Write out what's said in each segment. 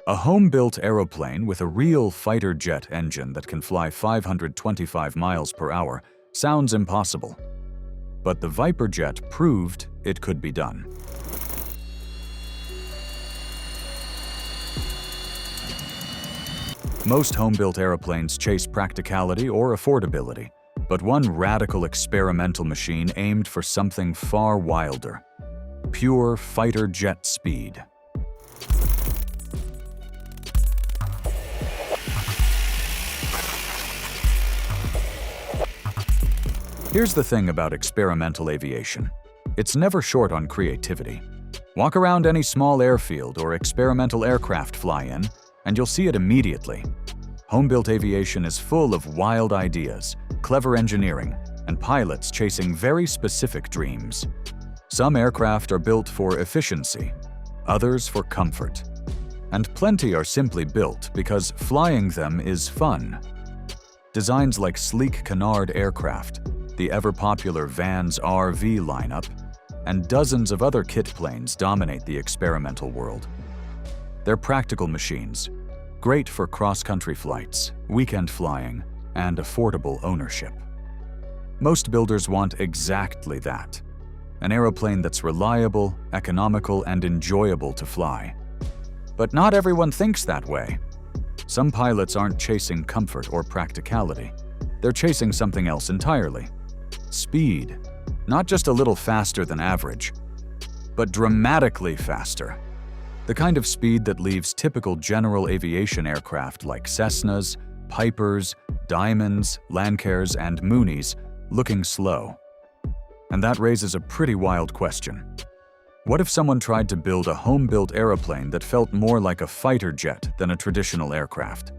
A home-built aeroplane with a real fighter jet engine that can fly 525 miles per hour sounds impossible. But the Viperjet proved it could be done. Most home-built airplanes chase practicality or affordability, but one radical experimental machine aimed for something far wilder: pure fighter jet speed. Here's the thing about experimental aviation. It's never short on creativity. Walk around any small airfield or experimental aircraft fly-in, and you'll see it immediately. Home-built aviation is full of wild ideas, clever engineering, and pilots chasing very specific dreams. Some aircraft are built for efficiency, others for comfort. And plenty are simply built because flying them is fun. Designs like sleek Canard aircraft, the ever-popular Vans RV lineup, and dozens of other kit planes dominate the experimental world. They're practical machines, great for cross-country flights, weekend flying, and affordable ownership. Most builders want exactly that: an aeroplane that's reliable, economical, and enjoyable to fly. But not everyone thinks that way. Some pilots aren't chasing comfort or practicality. They're chasing something else entirely: speed. Not just a little faster than average, but dramatically faster. The kind of speed that leaves typical general aviation aircraft like Cessnas, Pipers, Diamonds, Lancaires, and Moonies looking slow. And that raises a pretty wild question. What if someone tried to build a home-built aeroplane that felt more like a fighter jet than a traditional aircraft?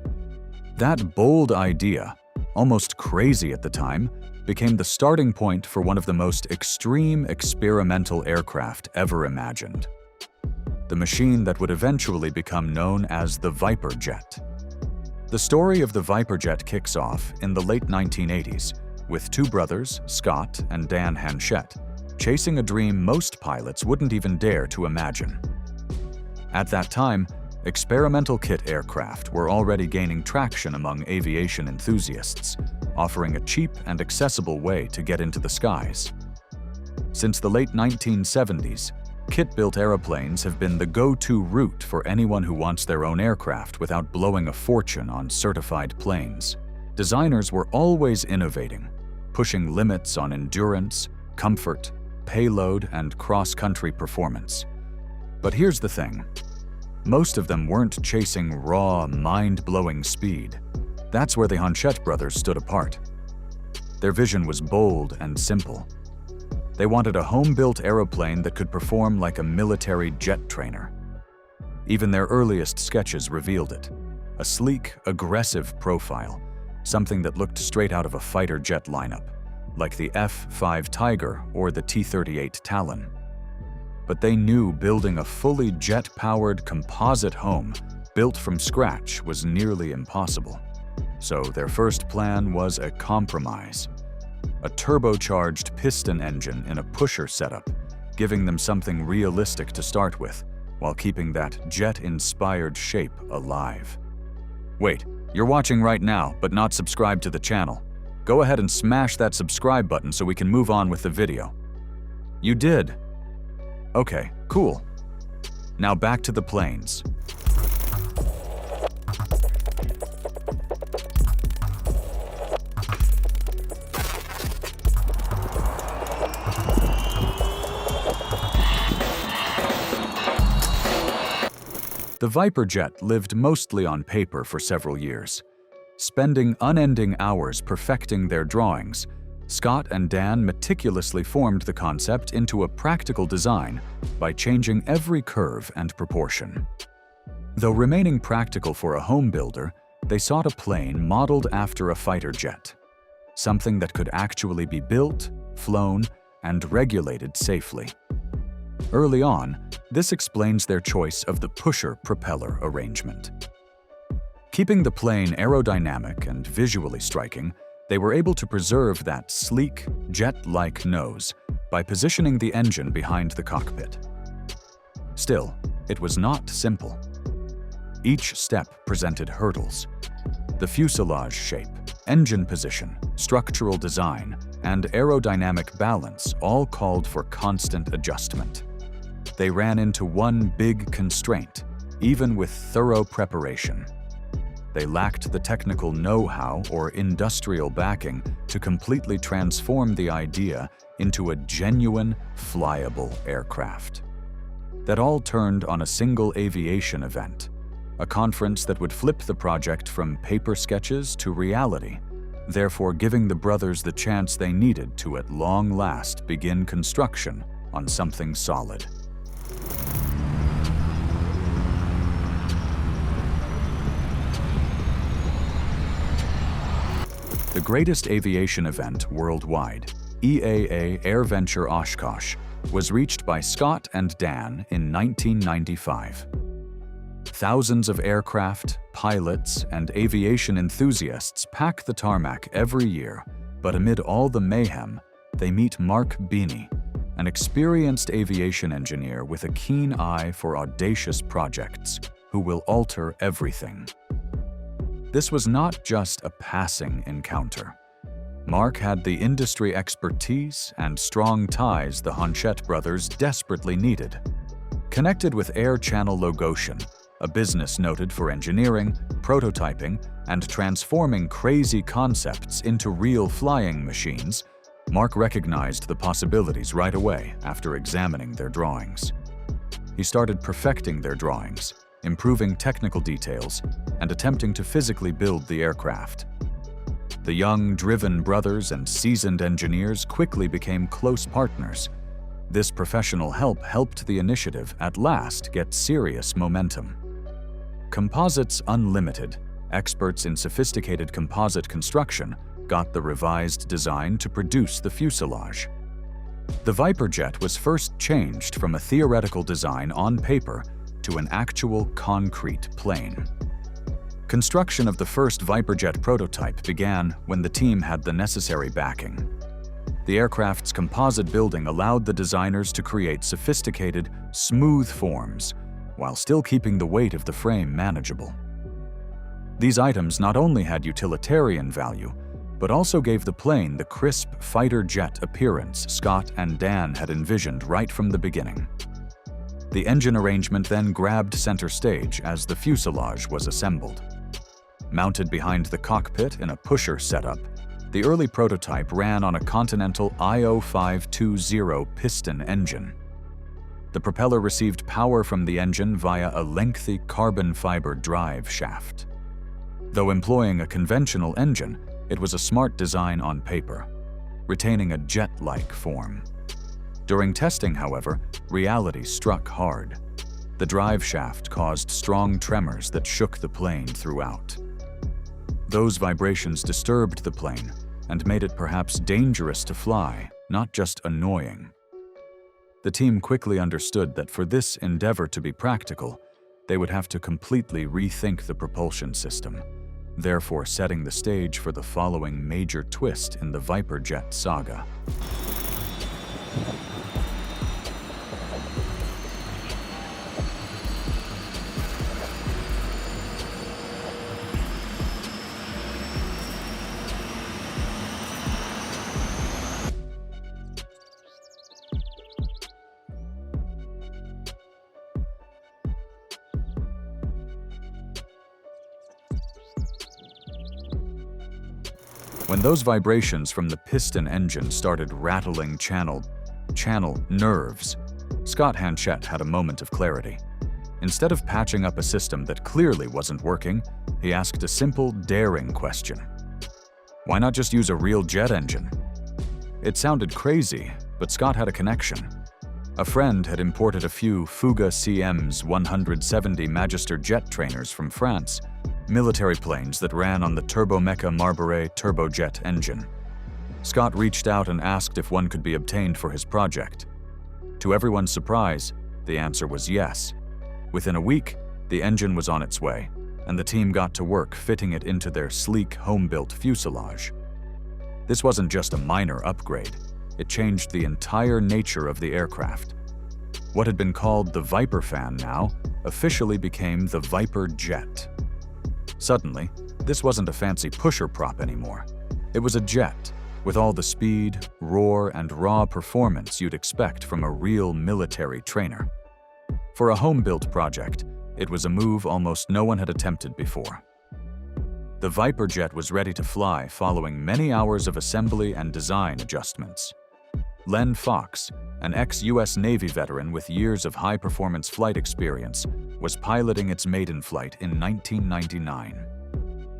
That bold idea, almost crazy at the time, became the starting point for one of the most extreme experimental aircraft ever imagined. The machine that would eventually become known as the Viperjet. The story of the Viperjet kicks off in the late 1980s with two brothers, Scott and Dan Hanchett, chasing a dream most pilots wouldn't even dare to imagine. At that time, experimental kit aircraft were already gaining traction among aviation enthusiasts, offering a cheap and accessible way to get into the skies. Since the late 1970s, kit-built aeroplanes have been the go-to route for anyone who wants their own aircraft without blowing a fortune on certified planes. Designers were always innovating, pushing limits on endurance, comfort, payload, and cross-country performance. But here's the thing. Most of them weren't chasing raw, mind-blowing speed. That's where the Hanchett brothers stood apart. Their vision was bold and simple. They wanted a home-built aeroplane that could perform like a military jet trainer. Even their earliest sketches revealed it: a sleek, aggressive profile, something that looked straight out of a fighter jet lineup, like the F-5 Tiger or the T-38 Talon. But they knew building a fully jet-powered composite home built from scratch was nearly impossible. So their first plan was a compromise: a turbocharged piston engine in a pusher setup, giving them something realistic to start with, while keeping that jet-inspired shape alive. Wait, you're watching right now, but not subscribed to the channel. Go ahead and smash that subscribe button so we can move on with the video. You did? Okay, cool. Now back to the planes. The Viperjet lived mostly on paper for several years. Spending unending hours perfecting their drawings, Scott and Dan meticulously formed the concept into a practical design by changing every curve and proportion. Though remaining practical for a home builder, they sought a plane modeled after a fighter jet, something that could actually be built, flown, and regulated safely. Early on, this explains their choice of the pusher propeller arrangement. Keeping the plane aerodynamic and visually striking, they were able to preserve that sleek, jet-like nose by positioning the engine behind the cockpit. Still, it was not simple. Each step presented hurdles. The fuselage shape, engine position, structural design, and aerodynamic balance all called for constant adjustment. They ran into one big constraint, even with thorough preparation. They lacked the technical know-how or industrial backing to completely transform the idea into a genuine, flyable aircraft. That all turned on a single aviation event, a conference that would flip the project from paper sketches to reality, therefore giving the brothers the chance they needed to at long last begin construction on something solid. The greatest aviation event worldwide, EAA AirVenture Oshkosh, was reached by Scott and Dan in 1995. Thousands of aircraft, pilots, and aviation enthusiasts pack the tarmac every year, but amid all the mayhem, they meet Mark Beanie, an experienced aviation engineer with a keen eye for audacious projects, who will alter everything. This was not just a passing encounter. Mark had the industry expertise and strong ties the Honchette brothers desperately needed. Connected with Air Channel Logosian, a business noted for engineering, prototyping, and transforming crazy concepts into real flying machines, Mark recognized the possibilities right away after examining their drawings. He started perfecting their drawings, improving technical details, and attempting to physically build the aircraft. The young, driven brothers and seasoned engineers quickly became close partners. This professional help helped the initiative at last get serious momentum. Composites Unlimited, experts in sophisticated composite construction, got the revised design to produce the fuselage. The Viperjet was first changed from a theoretical design on paper to an actual concrete plane. Construction of the first Viperjet prototype began when the team had the necessary backing. The aircraft's composite building allowed the designers to create sophisticated, smooth forms, while still keeping the weight of the frame manageable. These items not only had utilitarian value, but also gave the plane the crisp fighter jet appearance Scott and Dan had envisioned right from the beginning. The engine arrangement then grabbed center stage as the fuselage was assembled. Mounted behind the cockpit in a pusher setup, the early prototype ran on a Continental IO520 piston engine. The propeller received power from the engine via a lengthy carbon fiber drive shaft. Though employing a conventional engine, it was a smart design on paper, retaining a jet-like form. During testing, however, reality struck hard. The drive shaft caused strong tremors that shook the plane throughout. Those vibrations disturbed the plane and made it perhaps dangerous to fly, not just annoying. The team quickly understood that for this endeavor to be practical, they would have to completely rethink the propulsion system, therefore setting the stage for the following major twist in the Viperjet saga. When those vibrations from the piston engine started rattling channel nerves, Scott Honchette had a moment of clarity. Instead of patching up a system that clearly wasn't working, he asked a simple, daring question. Why not just use a real jet engine? It sounded crazy, but Scott had a connection. A friend had imported a few Fuga CM's 170 Magister jet trainers from France, military planes that ran on the Turbomeca Marbury turbojet engine. Scott reached out and asked if one could be obtained for his project. To everyone's surprise, the answer was yes. Within a week, the engine was on its way, and the team got to work fitting it into their sleek, home-built fuselage. This wasn't just a minor upgrade. It changed the entire nature of the aircraft. What had been called the Viper fan now officially became the Viperjet. Suddenly, this wasn't a fancy pusher prop anymore. It was a jet, with all the speed, roar, and raw performance you'd expect from a real military trainer. For a home-built project, it was a move almost no one had attempted before. The Viperjet was ready to fly following many hours of assembly and design adjustments. Len Fox, an ex-US Navy veteran with years of high-performance flight experience, was piloting its maiden flight in 1999.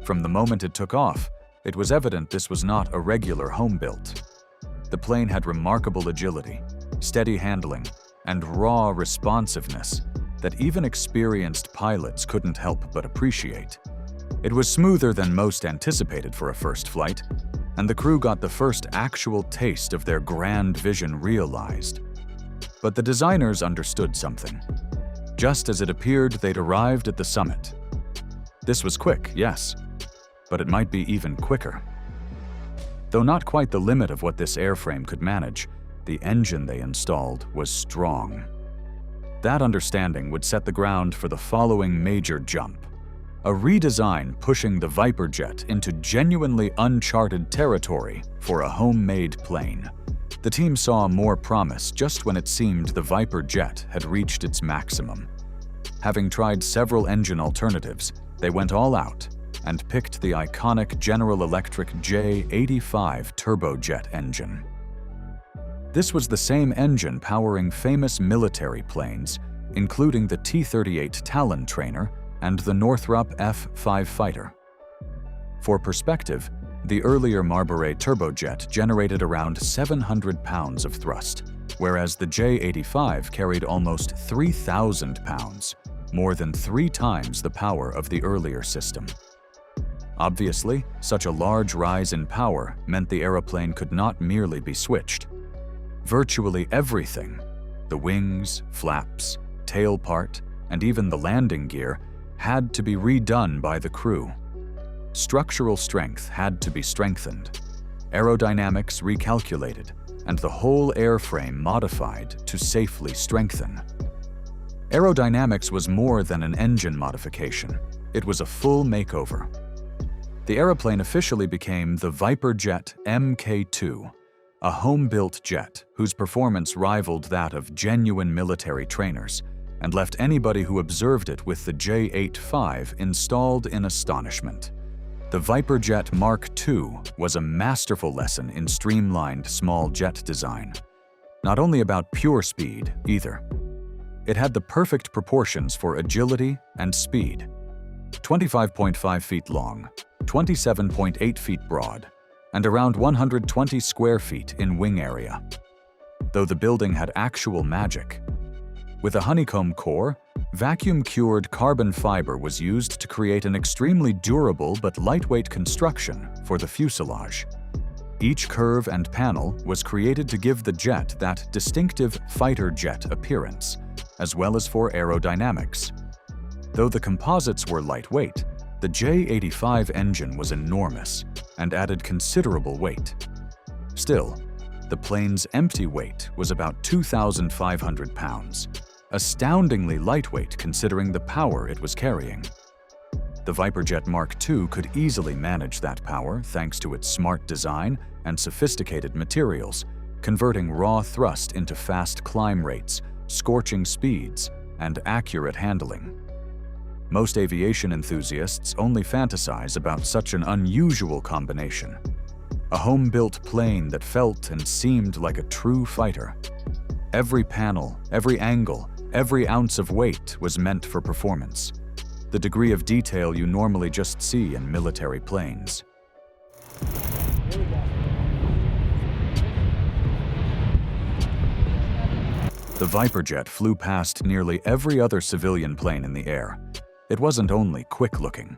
From the moment it took off, it was evident this was not a regular home-built. The plane had remarkable agility, steady handling, and raw responsiveness that even experienced pilots couldn't help but appreciate. It was smoother than most anticipated for a first flight, and the crew got the first actual taste of their grand vision realized. But the designers understood something. Just as it appeared they'd arrived at the summit. This was quick, yes, but it might be even quicker. Though not quite the limit of what this airframe could manage, the engine they installed was strong. That understanding would set the ground for the following major jump: a redesign pushing the Viperjet into genuinely uncharted territory for a homemade plane. The team saw more promise just when it seemed the Viperjet had reached its maximum. Having tried several engine alternatives, they went all out and picked the iconic General Electric J85 turbojet engine. This was the same engine powering famous military planes, including the T-38 Talon trainer and the Northrop F-5 fighter. For perspective, the earlier Marbury turbojet generated around 700 pounds of thrust, whereas the J-85 carried almost 3,000 pounds, more than 3 times the power of the earlier system. Obviously, such a large rise in power meant the aeroplane could not merely be switched. Virtually everything, the wings, flaps, tail part, and even the landing gear, had to be redone by the crew. Structural strength had to be strengthened, aerodynamics recalculated, and the whole airframe modified to safely strengthen. Aerodynamics was more than an engine modification. It was a full makeover. The aeroplane officially became the Viperjet MK2, a home-built jet whose performance rivaled that of genuine military trainers and left anybody who observed it with the J85 installed in astonishment. The Viperjet Mark II was a masterful lesson in streamlined small jet design. Not only about pure speed, either. It had the perfect proportions for agility and speed. 25.5 feet long, 27.8 feet broad, and around 120 square feet in wing area. Though the building had actual magic. With a honeycomb core, vacuum-cured carbon fiber was used to create an extremely durable but lightweight construction for the fuselage. Each curve and panel was created to give the jet that distinctive fighter jet appearance, as well as for aerodynamics. Though the composites were lightweight, the J85 engine was enormous and added considerable weight. Still, the plane's empty weight was about 2,500 pounds, astoundingly lightweight considering the power it was carrying. The Viperjet Mark II could easily manage that power thanks to its smart design and sophisticated materials, converting raw thrust into fast climb rates, scorching speeds, and accurate handling. Most aviation enthusiasts only fantasize about such an unusual combination. A home-built plane that felt and seemed like a true fighter. Every panel, every angle, every ounce of weight was meant for performance. The degree of detail you normally just see in military planes. The Viperjet flew past nearly every other civilian plane in the air. It wasn't only quick-looking.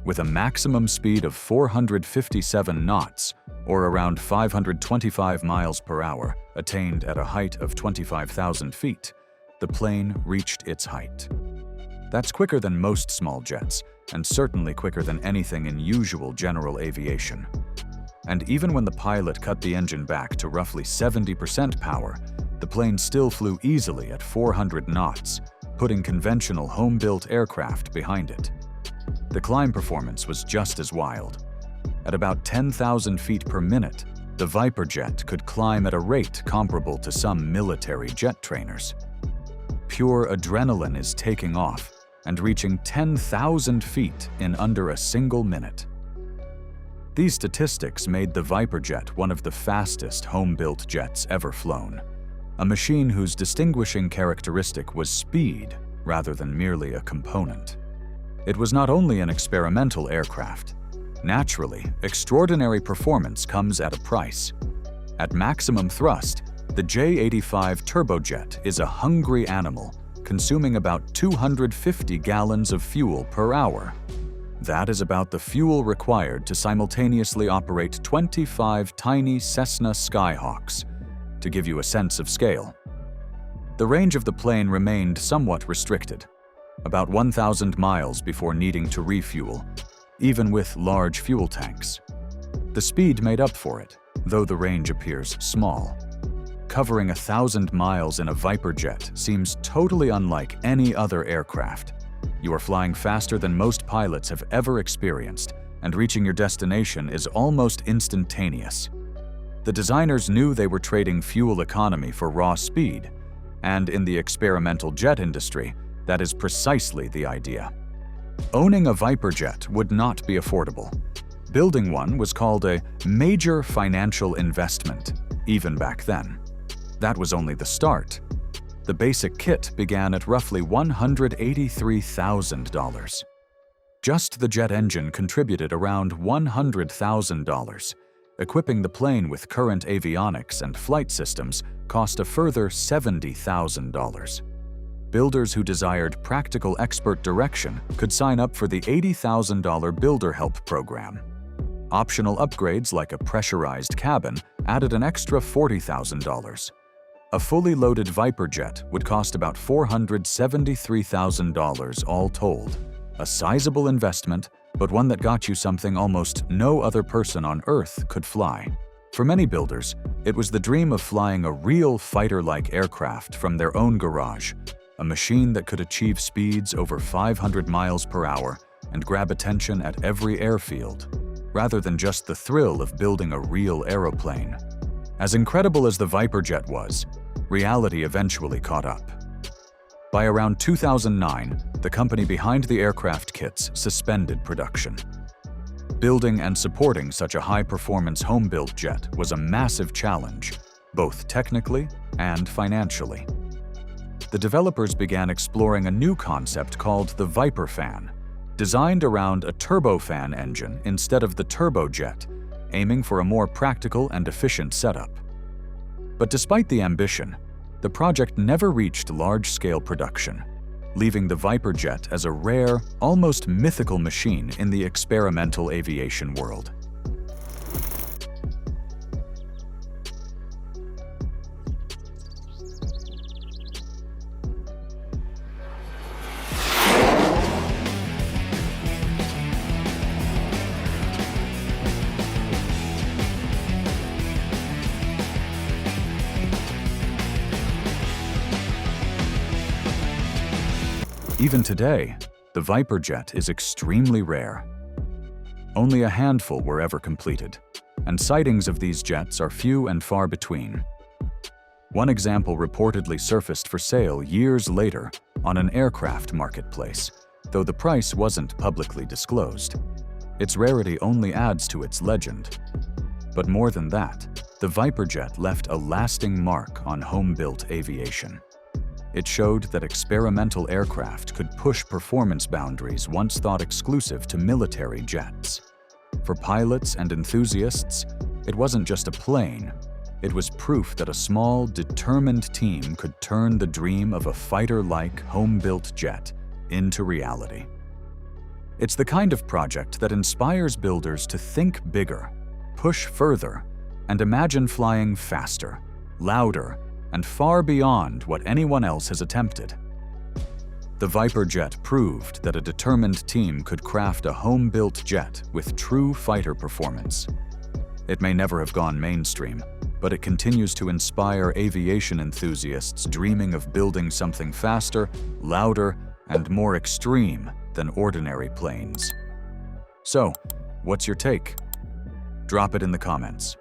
With a maximum speed of 457 knots, or around 525 miles per hour, attained at a height of 25,000 feet, the plane reached its height. That's quicker than most small jets, and certainly quicker than anything in usual general aviation. And even when the pilot cut the engine back to roughly 70% power, the plane still flew easily at 400 knots, putting conventional home-built aircraft behind it. The climb performance was just as wild. At about 10,000 feet per minute, the Viperjet could climb at a rate comparable to some military jet trainers. Pure adrenaline is taking off and reaching 10,000 feet in under a single minute. These statistics made the Viperjet one of the fastest home-built jets ever flown, a machine whose distinguishing characteristic was speed rather than merely a component. It was not only an experimental aircraft. Naturally, extraordinary performance comes at a price. At maximum thrust, the J-85 turbojet is a hungry animal, consuming about 250 gallons of fuel per hour. That is about the fuel required to simultaneously operate 25 tiny Cessna Skyhawks, to give you a sense of scale. The range of the plane remained somewhat restricted, about 1,000 miles before needing to refuel, even with large fuel tanks. The speed made up for it, though the range appears small. Covering 1,000 miles in a Viperjet seems totally unlike any other aircraft. You are flying faster than most pilots have ever experienced, and reaching your destination is almost instantaneous. The designers knew they were trading fuel economy for raw speed, and in the experimental jet industry, that is precisely the idea. Owning a Viperjet would not be affordable. Building one was called a major financial investment, even back then. That was only the start. The basic kit began at roughly $183,000. Just the jet engine contributed around $100,000. Equipping the plane with current avionics and flight systems cost a further $70,000. Builders who desired practical expert direction could sign up for the $80,000 Builder Help program. Optional upgrades like a pressurized cabin added an extra $40,000. A fully loaded Viperjet would cost about $473,000 all told. A sizable investment, but one that got you something almost no other person on Earth could fly. For many builders, it was the dream of flying a real fighter-like aircraft from their own garage, a machine that could achieve speeds over 500 miles per hour and grab attention at every airfield, rather than just the thrill of building a real aeroplane. As incredible as the Viperjet was, reality eventually caught up. By around 2009, the company behind the aircraft kits suspended production. Building and supporting such a high-performance home-built jet was a massive challenge, both technically and financially. The developers began exploring a new concept called the Viperfan, designed around a turbofan engine instead of the turbojet, aiming for a more practical and efficient setup. But despite the ambition, the project never reached large-scale production, leaving the Viperjet as a rare, almost mythical machine in the experimental aviation world. Even today, the Viperjet is extremely rare. Only a handful were ever completed, and sightings of these jets are few and far between. One example reportedly surfaced for sale years later on an aircraft marketplace, though the price wasn't publicly disclosed. Its rarity only adds to its legend. But more than that, the Viperjet left a lasting mark on home-built aviation. It showed that experimental aircraft could push performance boundaries once thought exclusive to military jets. For pilots and enthusiasts, it wasn't just a plane. It was proof that a small, determined team could turn the dream of a fighter-like home-built jet into reality. It's the kind of project that inspires builders to think bigger, push further, and imagine flying faster, louder, and far beyond what anyone else has attempted. The Viperjet proved that a determined team could craft a home-built jet with true fighter performance. It may never have gone mainstream, but it continues to inspire aviation enthusiasts dreaming of building something faster, louder, and more extreme than ordinary planes. So, what's your take? Drop it in the comments.